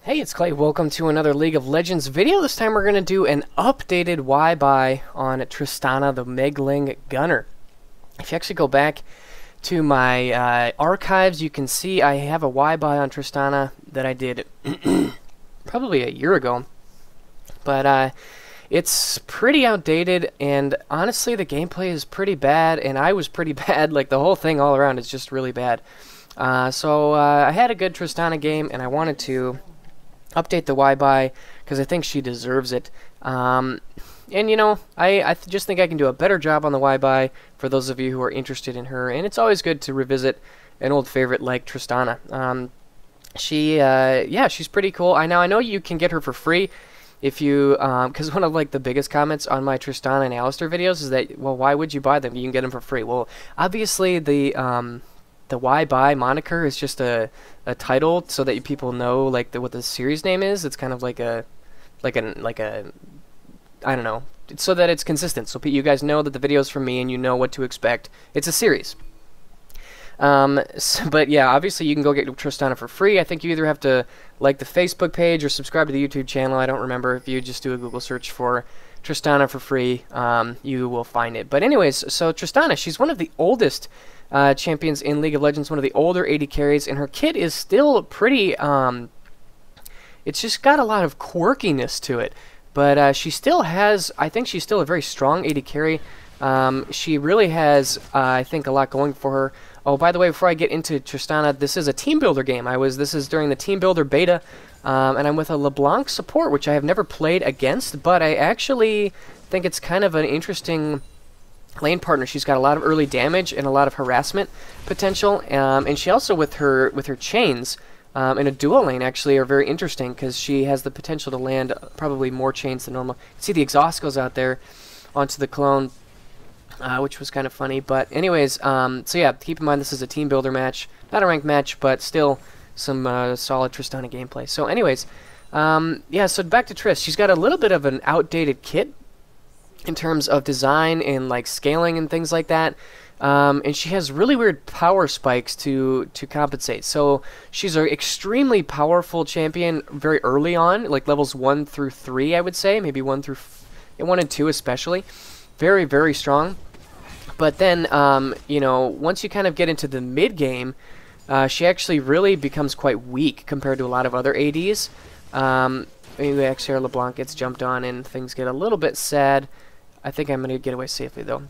Hey, it's Clay. Welcome to another League of Legends video. This time we're going to do an updated Y-Buy on Tristana, the Megling Gunner. If you actually go back to my archives, you can see I have a Y-Buy on Tristana that I did probably a year ago. But it's pretty outdated, and honestly the gameplay is pretty bad, and I was pretty bad. Like, the whole thing all around is just really bad. So I had a good Tristana game, and I wanted to update the Y-Buy because I think she deserves it. And you know, I just think I can do a better job on the Y-Buy for those of you who are interested in her, and it's always good to revisit an old favorite like Tristana. Yeah, she's pretty cool. I know you can get her for free if you, because one of like the biggest comments on my Tristana and Alistair videos is that, well, why would you buy them? You can get them for free. Well, obviously the Y-Buy moniker is just a title so that people know like what the series name is. It's kind of like a I don't know, it's so that it's consistent, so you guys know that the video's from me and you know what to expect. It's a series. But yeah, obviously you can go get Tristana for free. I think you either have to like the Facebook page or subscribe to the YouTube channel. I don't remember. If you just do a Google search for Tristana for free, you will find it. But anyways, so Tristana, she's one of the oldest champions in League of Legends, one of the older AD carries, and her kit is still pretty, it's just got a lot of quirkiness to it. But she still has, I think she's still a very strong AD carry. She really has, I think, a lot going for her. Oh, by the way, before I get into Tristana, this is a team builder game. This is during the team builder beta, and I'm with a LeBlanc support, which I have never played against, but I actually think it's kind of an interesting lane partner. She's got a lot of early damage and a lot of harassment potential, and she also, with her chains in a dual lane, actually are very interesting because she has the potential to land probably more chains than normal. You can see the exhaust goes out there onto the clone, which was kind of funny. But anyways, so yeah, keep in mind this is a team builder match, not a ranked match, but still some solid Tristana gameplay. So anyways, yeah, so back to Triss. She's got a little bit of an outdated kit in terms of design and like scaling and things like that. And she has really weird power spikes to compensate. So she's an extremely powerful champion very early on, like levels 1 through 3, I would say, maybe 1 and 2 especially. Very, very strong. But then, you know, once you kind of get into the mid game, she actually really becomes quite weak compared to a lot of other ADs. Maybe actually LeBlanc gets jumped on and things get a little bit sad. I think I'm going to get away safely though.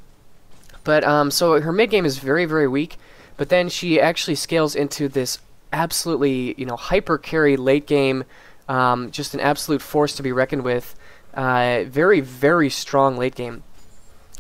But so her mid game is very, very weak, but then she actually scales into this absolutely, you know, hyper carry late game, just an absolute force to be reckoned with. Very, very strong late game.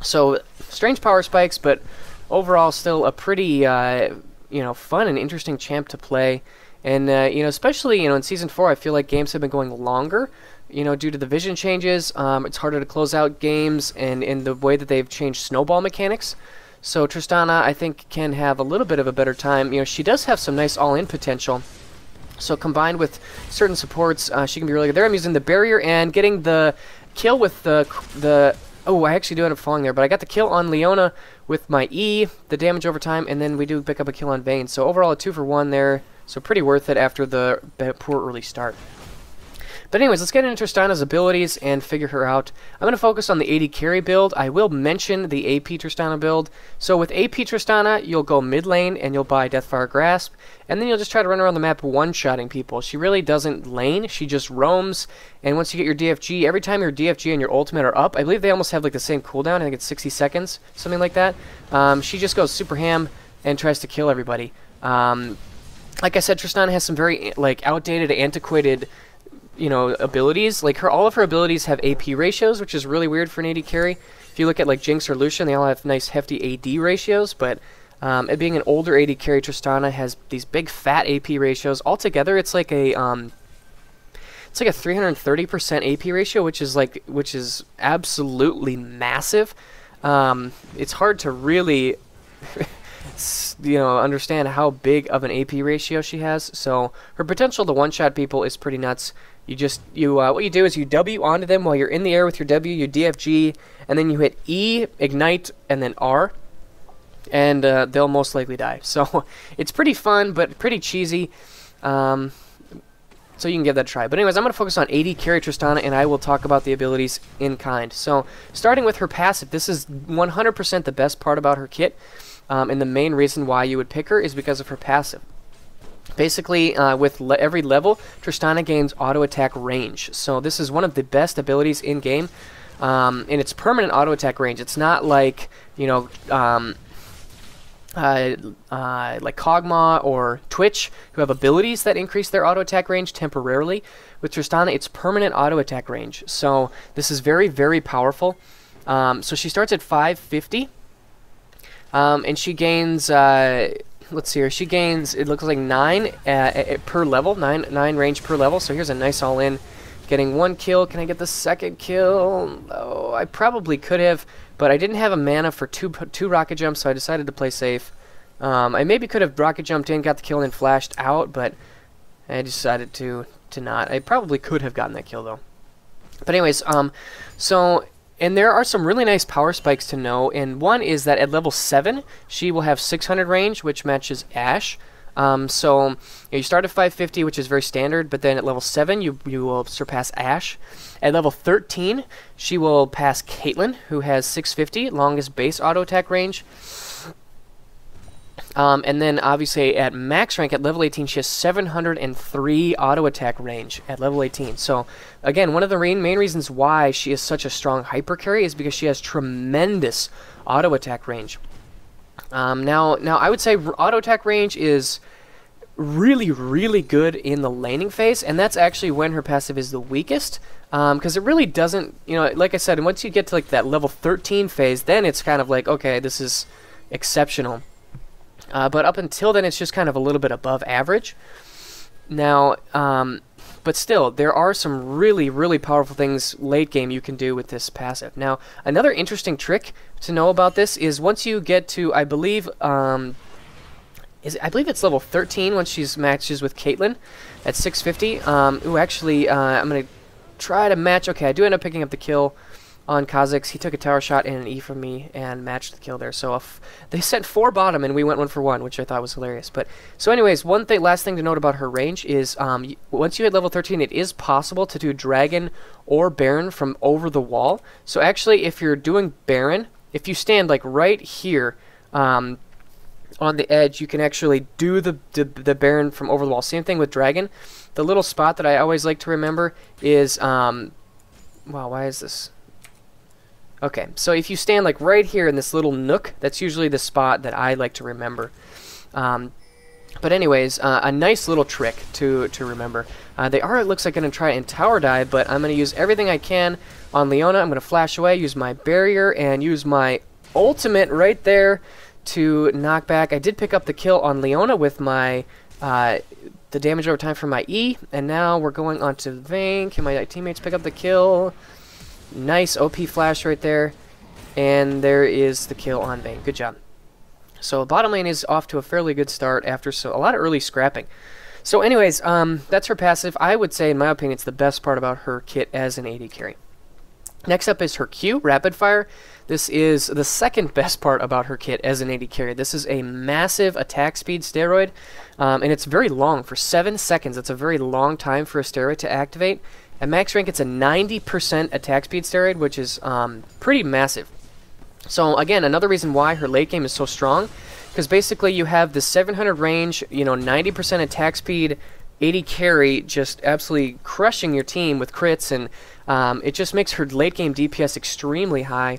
So strange power spikes, but overall still a pretty, you know, fun and interesting champ to play. And you know, especially, you know, in Season 4, I feel like games have been going longer, you know, due to the vision changes. It's harder to close out games, and in the way that they've changed snowball mechanics. So Tristana, I think, can have a little bit of a better time. You know, she does have some nice all-in potential. So combined with certain supports, she can be really good. There I'm using the barrier and getting the kill with the oh, I actually do end up falling there, but I got the kill on Leona with my E, the damage over time, and then we do pick up a kill on Vayne. So overall a 2 for 1 there. So pretty worth it after the poor early start. But anyways, let's get into Tristana's abilities and figure her out. I'm going to focus on the AD carry build. I will mention the AP Tristana build. So with AP Tristana, you'll go mid lane and you'll buy Deathfire Grasp, and then you'll just try to run around the map one-shotting people. She really doesn't lane, she just roams, and once you get your DFG, every time your DFG and your ultimate are up, I believe they almost have like the same cooldown, I think it's 60 seconds, something like that. She just goes super ham and tries to kill everybody. Like I said, Tristana has some very like outdated, antiquated, you know, abilities. Like all of her abilities have AP ratios, which is really weird for an AD carry. If you look at like Jinx or Lucian, they all have nice hefty AD ratios, but it being an older AD carry, Tristana has these big fat AP ratios. Altogether, it's like a 330% AP ratio, which is absolutely massive. It's hard to really you know, understand how big of an AP ratio she has. So her potential to one-shot people is pretty nuts. What you do is you W onto them while you're in the air with your W, you DFG, and then you hit E, ignite, and then R, and they'll most likely die. So it's pretty fun, but pretty cheesy. So you can give that a try. But anyways, I'm going to focus on AD carry Tristana, and I will talk about the abilities in kind. So starting with her passive, this is 100% the best part about her kit, and the main reason why you would pick her is because of her passive. Basically, with every level, Tristana gains auto attack range. So this is one of the best abilities in game, and it's permanent auto attack range. It's not like, you know, like Kog'Maw or Twitch, who have abilities that increase their auto attack range temporarily. With Tristana, it's permanent auto attack range. So this is very, very powerful. So she starts at 550, and she gains, let's see here, she gains, it looks like 9 per level, 9 range per level. So here's a nice all-in. Getting 1 kill. Can I get the second kill? Oh, I probably could have, but I didn't have a mana for two rocket jumps, so I decided to play safe. I maybe could have rocket jumped in, got the kill, and then flashed out, but I decided to not. I probably could have gotten that kill, though. But anyways, and there are some really nice power spikes to know, and one is that at level 7, she will have 600 range, which matches Ashe. So you start at 550, which is very standard, but then at level 7, you will surpass Ashe. At level 13, she will pass Caitlyn, who has 650, longest base auto attack range. And then obviously at max rank at level 18, she has 703 auto attack range at level 18. So again, one of the main reasons why she is such a strong hyper carry is because she has tremendous auto attack range. Now I would say auto attack range is really, really good in the laning phase, and that's actually when her passive is the weakest, because it really doesn't, you know, like I said, once you get to like that level 13 phase, then it's kind of like, okay, this is exceptional. But up until then, it's just kind of a little bit above average. Now, but still, there are some really, really powerful things late game you can do with this passive. Now, another interesting trick to know about this is once you get to, I believe it's level 13 when she's matches with Caitlyn at 650. Actually, I'm going to try to match. Okay, I do end up picking up the kill on Kha'Zix. He took a tower shot and an E from me and matched the kill there. So they sent 4 bottom and we went 1 for 1, which I thought was hilarious. But so anyways, last thing to note about her range is once you hit level 13, it is possible to do Dragon or Baron from over the wall. So actually, if you're doing Baron, if you stand like right here on the edge, you can actually do the Baron from over the wall. Same thing with Dragon. The little spot that I always like to remember is wow, why is this? Okay, so if you stand like right here in this little nook, that's usually the spot that I like to remember. But anyways, a nice little trick to remember. They are, it looks like, going to try and tower dive, but I'm going to use everything I can on Leona. I'm going to flash away, use my barrier, and use my ultimate right there to knock back. I did pick up the kill on Leona with my the damage over time from my E, and now we're going on to Vayne. Can my teammates pick up the kill? Nice OP flash right there, and there is the kill on Vayne. Good job. So bottom lane is off to a fairly good start after a lot of early scrapping. So anyways, that's her passive. I would say, in my opinion, it's the best part about her kit as an AD carry. Next up is her Q, Rapid Fire. This is the second best part about her kit as an AD carry. This is a massive attack speed steroid, and it's very long. For 7 seconds, that's a very long time for a steroid to activate. At max rank, it's a 90% attack speed steroid, which is pretty massive. So again, another reason why her late game is so strong, because basically you have the 700 range, 90% attack speed, 80 carry, just absolutely crushing your team with crits, and it just makes her late game DPS extremely high.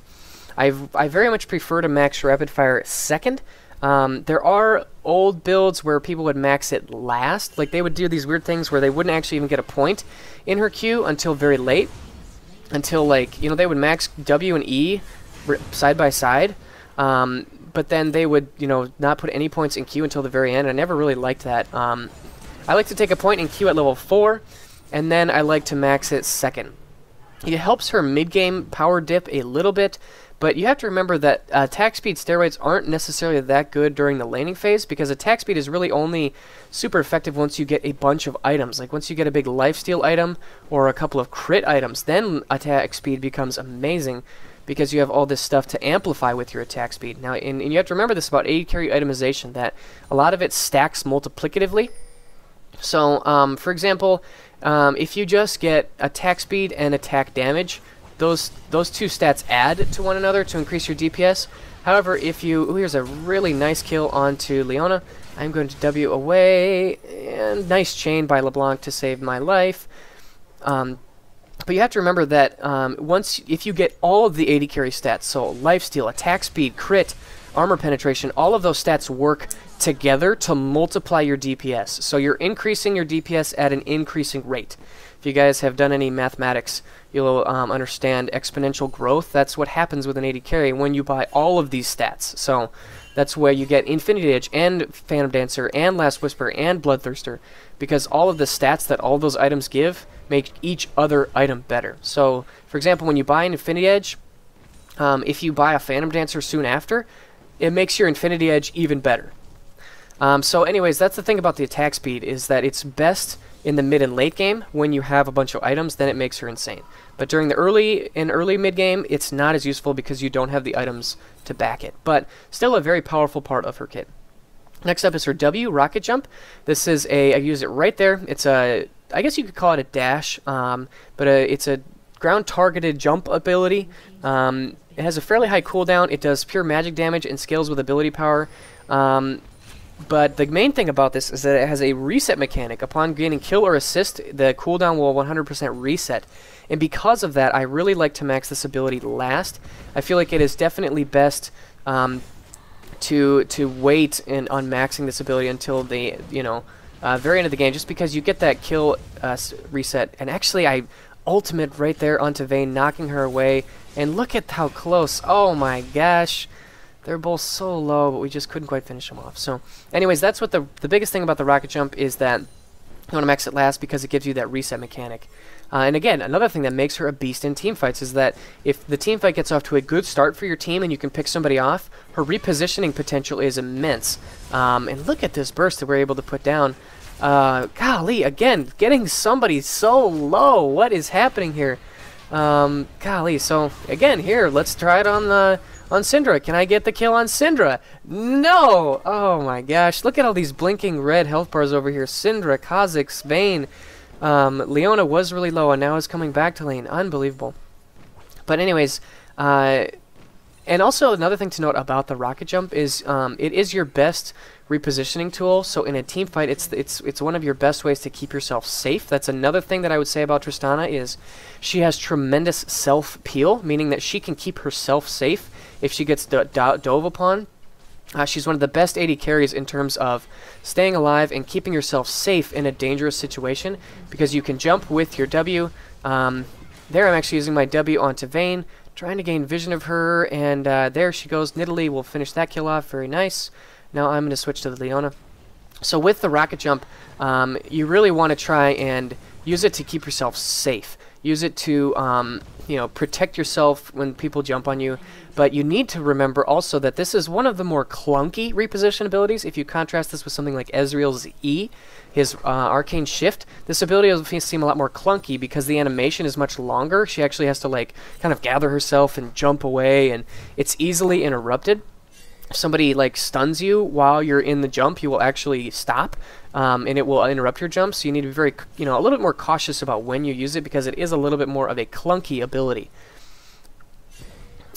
I very much prefer to max Rapid Fire second. There are old builds where people would max it last. Like, they would do these weird things where they wouldn't actually even get a point in her Q until very late. Until, like, they would max W and E side by side. But then they would, not put any points in Q until the very end. I never really liked that. I like to take a point in Q at level 4, and then I like to max it second. It helps her mid-game power dip a little bit, but you have to remember that attack speed steroids aren't necessarily that good during the laning phase, because attack speed is really only super effective once you get a bunch of items. Like once you get a big lifesteal item or a couple of crit items, then attack speed becomes amazing, because you have all this stuff to amplify with your attack speed. Now, and you have to remember this about AD carry itemization, that a lot of it stacks multiplicatively. So, for example, if you just get attack speed and attack damage, those two stats add to one another to increase your DPS. However, if you... Ooh, here's a really nice kill onto Leona. I'm going to W away, and nice chain by LeBlanc to save my life. But you have to remember that if you get all of the 80 carry stats, so lifesteal, attack speed, crit, armor penetration, all of those stats work together to multiply your DPS. So you're increasing your DPS at an increasing rate. If you guys have done any mathematics, you'll understand exponential growth. That's what happens with an 80 carry when you buy all of these stats. So that's where you get Infinity Edge and Phantom Dancer and Last Whisper and Bloodthirster, because all of the stats that all those items give make each other item better. So, for example, when you buy an Infinity Edge, if you buy a Phantom Dancer soon after, it makes your Infinity Edge even better. So anyways, that's the thing about the attack speed, is that it's best in the mid and late game when you have a bunch of items, then it makes her insane. But during the early mid game, it's not as useful because you don't have the items to back it. But still a very powerful part of her kit. Next up is her W, Rocket Jump. This is I use it right there. It's a, I guess you could call it a dash, but it's a ground targeted jump ability. It has a fairly high cooldown. It does pure magic damage and scales with ability power. But the main thing about this is that it has a reset mechanic. Upon gaining kill or assist, the cooldown will 100% reset. And because of that, I really like to max this ability last. I feel like it is definitely best to wait on maxing this ability until the very end of the game, just because you get that kill reset. And actually, I ultimate right there onto Vayne, knocking her away. And look at how close! Oh my gosh! They're both so low, but we just couldn't quite finish them off. So, anyways, that's what the biggest thing about the Rocket Jump is, that you want to max it last because it gives you that reset mechanic. And again, another thing that makes her a beast in teamfights is that if the teamfight gets off to a good start for your team and you can pick somebody off, her repositioning potential is immense. And look at this burst that we're able to put down. Golly, again, getting somebody so low. What is happening here? Golly, so again, here, let's try it on Syndra. Can I get the kill on Syndra? No! Oh my gosh, look at all these blinking red health bars over here. Syndra, Kha'Zix, Vayne. Leona was really low and now is coming back to lane. Unbelievable. But anyways, and also another thing to note about the Rocket Jump is it is your best repositioning tool. So in a team fight, it's one of your best ways to keep yourself safe. That's another thing that I would say about Tristana, is she has tremendous self-peel, meaning that she can keep herself safe if she gets dove upon. She's one of the best AD carries in terms of staying alive and keeping yourself safe in a dangerous situation, because you can jump with your W. There I'm actually using my W onto Vayne, trying to gain vision of her, and there she goes. Nidalee will finish that kill off. Very nice. Now I'm going to switch to the Leona. So with the Rocket Jump, you really want to try and use it to keep yourself safe. Use it to protect yourself when people jump on you. But you need to remember also that this is one of the more clunky reposition abilities. If you contrast this with something like Ezreal's E, his Arcane Shift, this ability will seem a lot more clunky because the animation is much longer. She actually has to kind of gather herself and jump away, and it's easily interrupted. If somebody stuns you while you're in the jump, you will actually stop, and it will interrupt your jump. So you need to be very, a little bit more cautious about when you use it, because it is a little bit more of a clunky ability.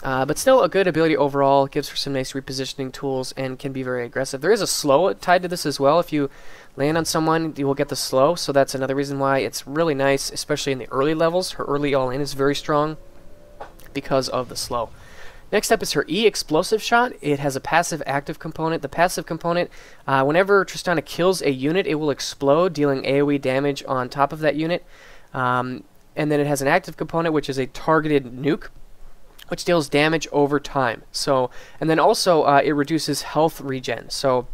But still a good ability overall. Gives her some nice repositioning tools and can be very aggressive. There is a slow tied to this as well. If you land on someone, you will get the slow. So that's another reason why it's really nice, especially in the early levels. Her early all-in is very strong because of the slow. Next up is her E, Explosive Shot. It has a passive active component. The passive component, whenever Tristana kills a unit, it will explode, dealing AoE damage on top of that unit. And then it has an active component, which is a targeted nuke, which deals damage over time. So, and then also it reduces health regen. So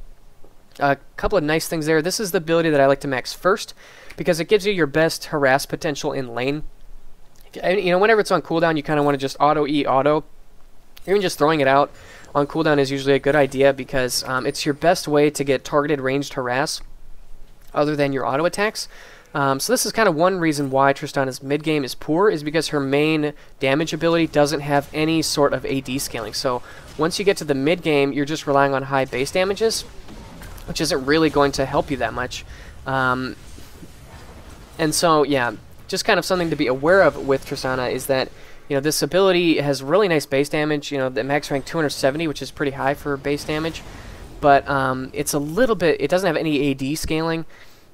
a couple of nice things there. This is the ability that I like to max first, because it gives you your best harass potential in lane. Whenever it's on cooldown, you kind of want to just auto E, auto. Even just throwing it out on cooldown is usually a good idea, because it's your best way to get targeted ranged harass other than your auto attacks. So this is kind of one reason why Tristana's mid game is poor, is because her main damage ability doesn't have any sort of AD scaling. So once you get to the mid game, you're just relying on high base damages, which isn't really going to help you that much. And so, yeah, just kind of something to be aware of with Tristana is that, you know, this ability has really nice base damage. You know, the max rank 270, which is pretty high for base damage. But it's a little bit, it doesn't have any AD scaling,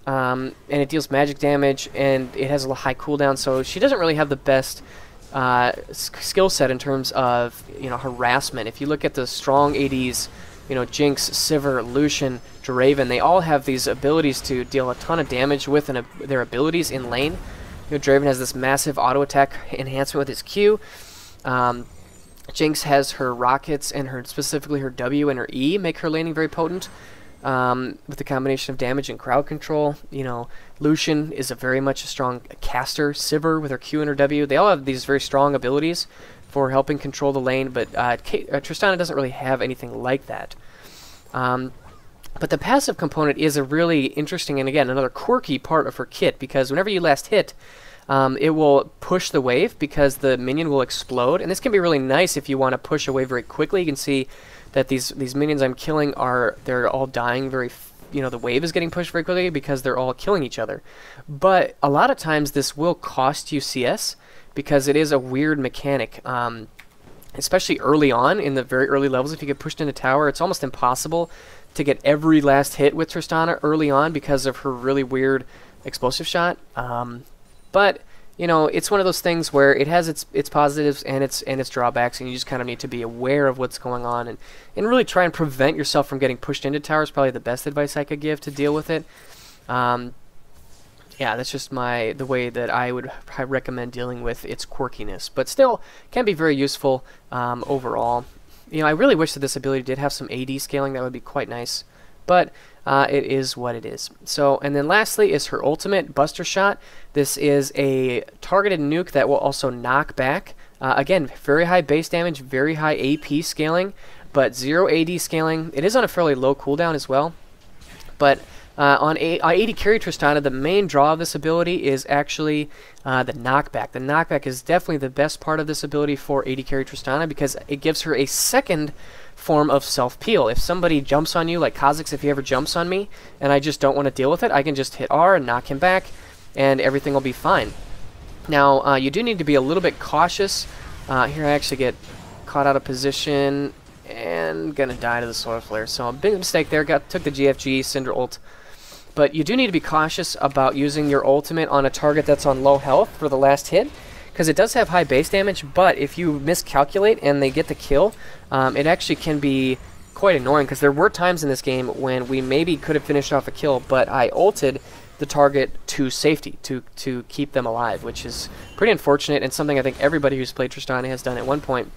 and it deals magic damage, and it has a high cooldown, so she doesn't really have the best skill set in terms of, you know, harassment. If you look at the strong ADs, you know, Jinx, Sivir, Lucian, Draven, they all have these abilities to deal a ton of damage with their abilities in lane. You know, Draven has this massive auto attack enhancement with his Q. Jinx has her rockets and specifically her W and her E make her laning very potent, with the combination of damage and crowd control. You know, Lucian is very much a strong caster. Sivir with her Q and her W, they all have these very strong abilities for helping control the lane, but Tristana doesn't really have anything like that. But the passive component is a really interesting and, again, another quirky part of her kit, because whenever you last hit, it will push the wave because the minion will explode, and this can be really nice if you want to push a wave very quickly. You can see that these minions I'm killing they're all dying very, you know, the wave is getting pushed very quickly because they're all killing each other. But a lot of times this will cost you CS because it is a weird mechanic. Especially early on, in the very early levels, if you get pushed into tower, it's almost impossible to get every last hit with Tristana early on because of her really weird explosive shot. But you know, it's one of those things where it has its positives and its drawbacks, and you just kind of need to be aware of what's going on and really try and prevent yourself from getting pushed into tower is probably the best advice I could give to deal with it. Yeah, that's just the way that I would recommend dealing with its quirkiness, but still can be very useful overall. You know, I really wish that this ability did have some AD scaling. That would be quite nice, but it is what it is. So, and then lastly is her ultimate, Buster Shot. This is a targeted nuke that will also knock back. Again, very high base damage, very high AP scaling, but 0 AD scaling. It is on a fairly low cooldown as well, but on AD carry Tristana, the main draw of this ability is actually the knockback. The knockback is definitely the best part of this ability for AD carry Tristana because it gives her a second form of self-peel. If somebody jumps on you, like Kha'Zix, if he ever jumps on me, and I just don't want to deal with it, I can just hit R and knock him back, and everything will be fine. Now, you do need to be a little bit cautious. Here I actually get caught out of position and gonna die to the Solar Flare. So a big mistake there, took the GFG, Syndra ult. But you do need to be cautious about using your ultimate on a target that's on low health for the last hit, because it does have high base damage, but if you miscalculate and they get the kill, it actually can be quite annoying, because there were times in this game when we maybe could have finished off a kill, but I ulted the target to safety, to keep them alive, which is pretty unfortunate and something I think everybody who's played Tristana has done at one point.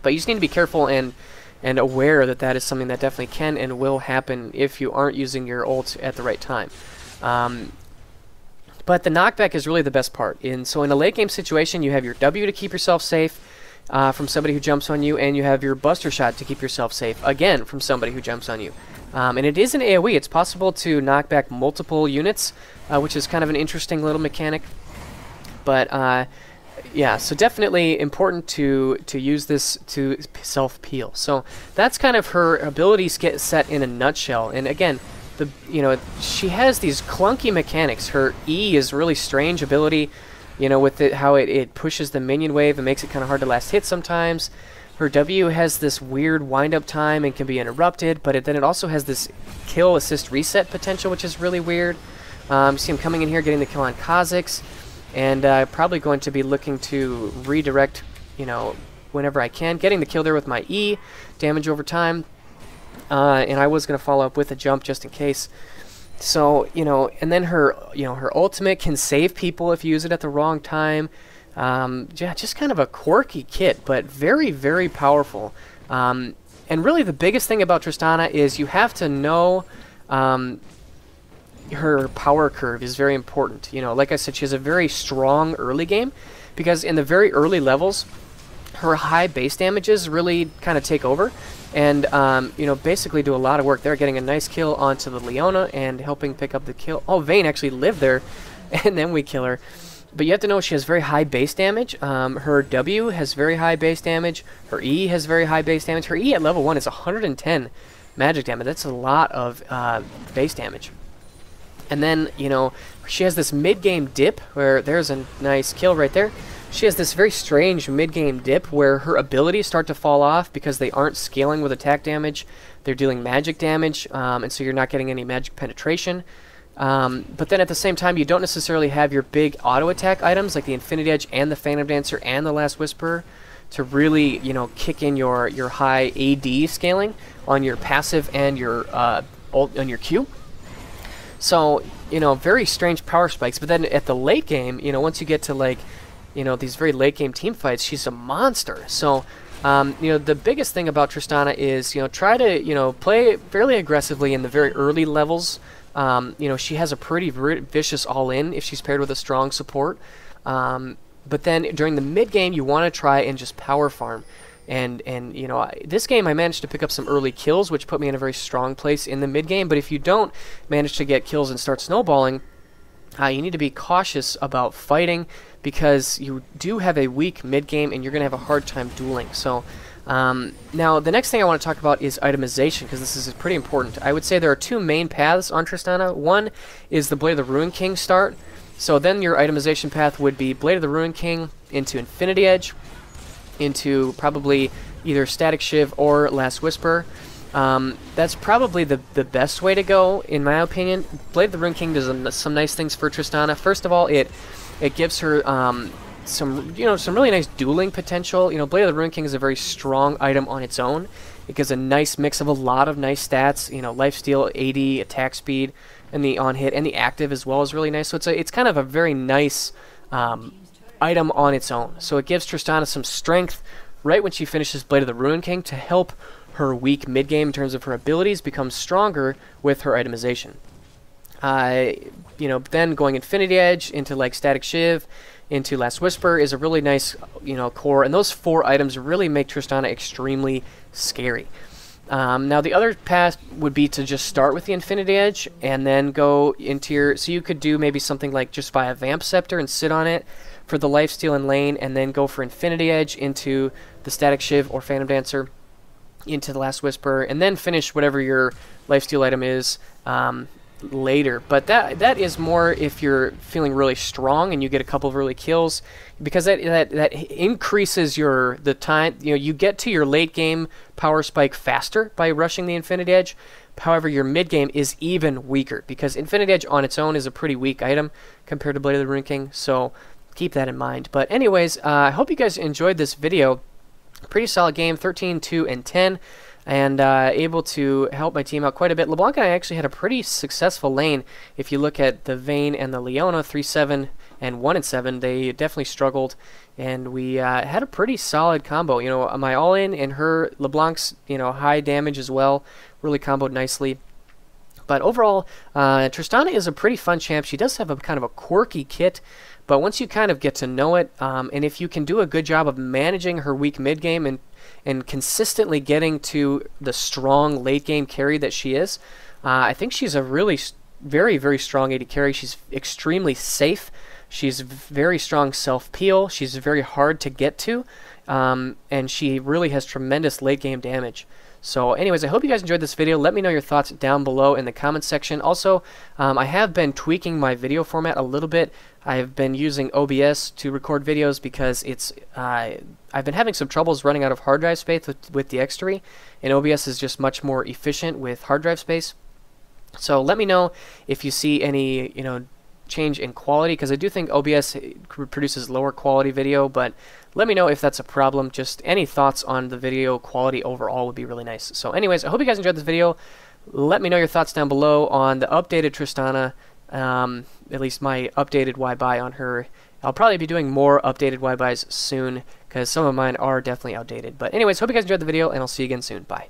But you just need to be careful and aware that that is something that definitely can and will happen if you aren't using your ult at the right time. But the knockback is really the best part. So in a late game situation, you have your W to keep yourself safe from somebody who jumps on you, and you have your Buster Shot to keep yourself safe, again, from somebody who jumps on you. And it is an AoE. It's possible to knock back multiple units, which is kind of an interesting little mechanic. But yeah, so definitely important to use this to self-peel. So that's kind of her abilities get set in a nutshell. And again, she has these clunky mechanics. Her E is really strange ability, you know, with how it pushes the minion wave and makes it kind of hard to last hit sometimes. Her W has this weird wind-up time and can be interrupted, but then it also has this kill, assist, reset potential, which is really weird. See him coming in here, getting the kill on Kha'Zix, and probably going to be looking to redirect, you know, whenever I can. Getting the kill there with my E, damage over time, and I was going to follow up with a jump just in case. So, you know, and then her ultimate can save people if you use it at the wrong time. Yeah, just kind of a quirky kit, but very, very powerful. And really the biggest thing about Tristana is you have to know her power curve is very important. You know, like I said, she has a very strong early game, because in the very early levels, her high base damages really kind of take over, and you know, basically do a lot of work there, getting a nice kill onto the Leona and helping pick up the kill. Oh, Vayne actually lived there, and then we kill her. But you have to know she has very high base damage. Her W has very high base damage. Her E has very high base damage. Her E at level 1 is 110 magic damage. That's a lot of base damage. And then, you know, she has this mid-game dip where there's a nice kill right there. She has this very strange mid-game dip where her abilities start to fall off because they aren't scaling with attack damage. They're dealing magic damage, and so you're not getting any magic penetration. But then at the same time, you don't necessarily have your big auto-attack items like the Infinity Edge and the Phantom Dancer and the Last Whisperer to really, you know, kick in your high AD scaling on your passive and your on your Q. So, you know, very strange power spikes. But then at the late game, you know, once you get to, like, you know, these very late game team fights, she's a monster. So, you know, the biggest thing about Tristana is, you know, try to, you know, play fairly aggressively in the very early levels. You know, she has a pretty vicious all-in if she's paired with a strong support. But then during the mid game, you want to try and just power farm. And you know, this game I managed to pick up some early kills, which put me in a very strong place in the mid game. But if you don't manage to get kills and start snowballing, you need to be cautious about fighting because you do have a weak mid game and you're going to have a hard time dueling. So now the next thing I want to talk about is itemization, because this is pretty important. I would say there are two main paths on Tristana. One is the Blade of the Ruin King start. So then your itemization path would be Blade of the Ruin King into Infinity Edge, into probably either Static Shiv or Last Whisper. That's probably the best way to go, in my opinion. Blade of the Ruin King does some nice things for Tristana. First of all, it gives her some really nice dueling potential. You know, Blade of the Ruin King is a very strong item on its own. It gives a nice mix of a lot of nice stats. You know, lifesteal, AD, attack speed, and the on hit, and the active as well is really nice. So it's kind of a very nice item on its own. So it gives Tristana some strength right when she finishes Blade of the Ruin King to help her weak mid-game in terms of her abilities become stronger with her itemization. You know, then going Infinity Edge into like Static Shiv into Last Whisper is a really nice, you know, core, and those four items really make Tristana extremely scary. Now the other path would be to just start with the Infinity Edge and then go into your, so you could do maybe something like just buy a Vamp Scepter and sit on it for the lifesteal and lane, and then go for Infinity Edge into the Static Shiv or Phantom Dancer into the Last Whisper, and then finish whatever your lifesteal item is later. But that is more if you're feeling really strong and you get a couple of early kills, because that increases the time, you know, you get to your late game power spike faster by rushing the Infinity Edge. However, your mid game is even weaker because Infinity Edge on its own is a pretty weak item compared to Blade of the Ruin King, so keep that in mind. But anyways, I hope you guys enjoyed this video. Pretty solid game, 13, 2, and 10, and able to help my team out quite a bit. LeBlanc and I actually had a pretty successful lane. If you look at the Vayne and the Leona, 3-7 and 1-7, they definitely struggled, and we had a pretty solid combo. You know, my all-in and her LeBlanc's, you know, high damage as well, really comboed nicely. But overall, Tristana is a pretty fun champ. She does have a kind of a quirky kit, but once you kind of get to know it, and if you can do a good job of managing her weak mid game and consistently getting to the strong late game carry that she is, I think she's a really very, very strong AD carry. She's extremely safe. She's very strong self-peel. She's very hard to get to, and she really has tremendous late game damage. So anyways, I hope you guys enjoyed this video. Let me know your thoughts down below in the comments section. Also, I have been tweaking my video format a little bit. I've been using OBS to record videos because it's I've been having some troubles running out of hard drive space with the X3, and OBS is just much more efficient with hard drive space. So let me know if you see any, you know, change in quality, because I do think OBS produces lower quality video, but let me know if that's a problem. Just any thoughts on the video quality overall would be really nice. So anyways, I hope you guys enjoyed this video. Let me know your thoughts down below on the updated Tristana, at least my updated Y-Buy on her. I'll probably be doing more updated Y-Buys soon, because some of mine are definitely outdated. But anyways, hope you guys enjoyed the video, and I'll see you again soon. Bye.